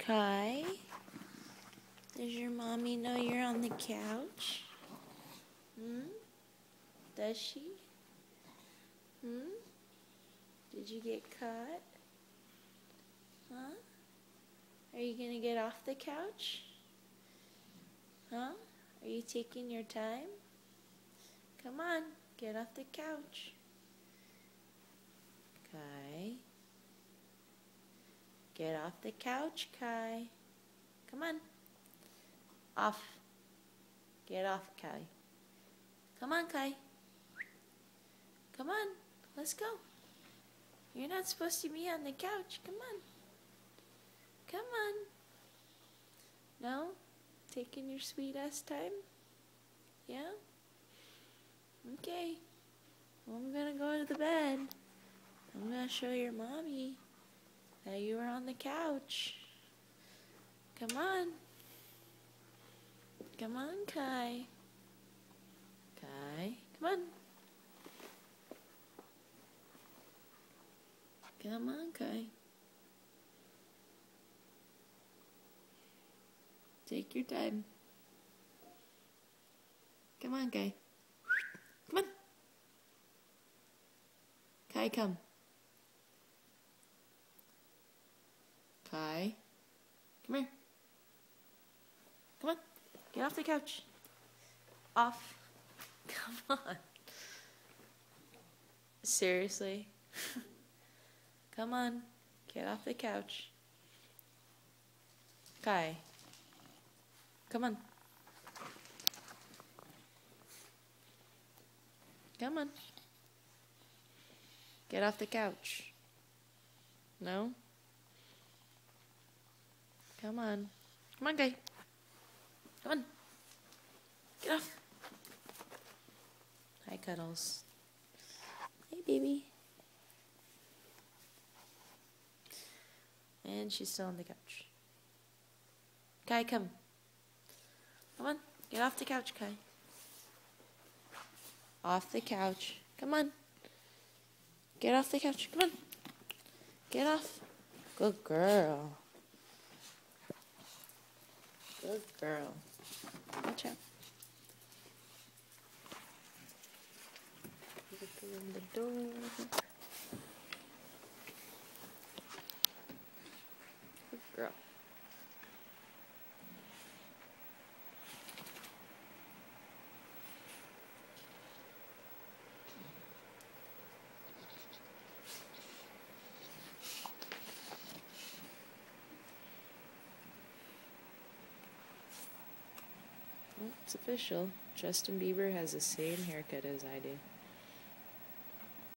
Kai, does your mommy know you're on the couch? Does she? Did you get caught? Huh? Are you gonna get off the couch? Huh? Are you taking your time? Come on, get off the couch. Kai. Get off the couch, Kai. Come on. Off. Get off, Kai. Come on, Kai. Come on. Let's go. You're not supposed to be on the couch. Come on. Come on. No? Taking your sweet ass time? Yeah? Okay. Well, I'm gonna go to the bed. I'm gonna show your mommy that you were on the couch. Come on. Come on, Kai. Kai, come on. Come on, Kai. Take your time. Come on, Kai. Come on. Kai, come. Kai. Come here. Come on. Get off the couch. Off. Come on. Seriously? Come on. Get off the couch. Kai. Come on. Come on. Get off the couch. No? Come on. Come on, Kai. Come on. Get off. Hi, Cuddles. Hey, baby. And she's still on the couch. Kai, come. Come on. Get off the couch, Kai. Off the couch. Come on. Get off the couch. Come on. Get off. Good girl. Good girl. Watch out. Open the door. Good girl. It's official. Justin Bieber has the same haircut as I do.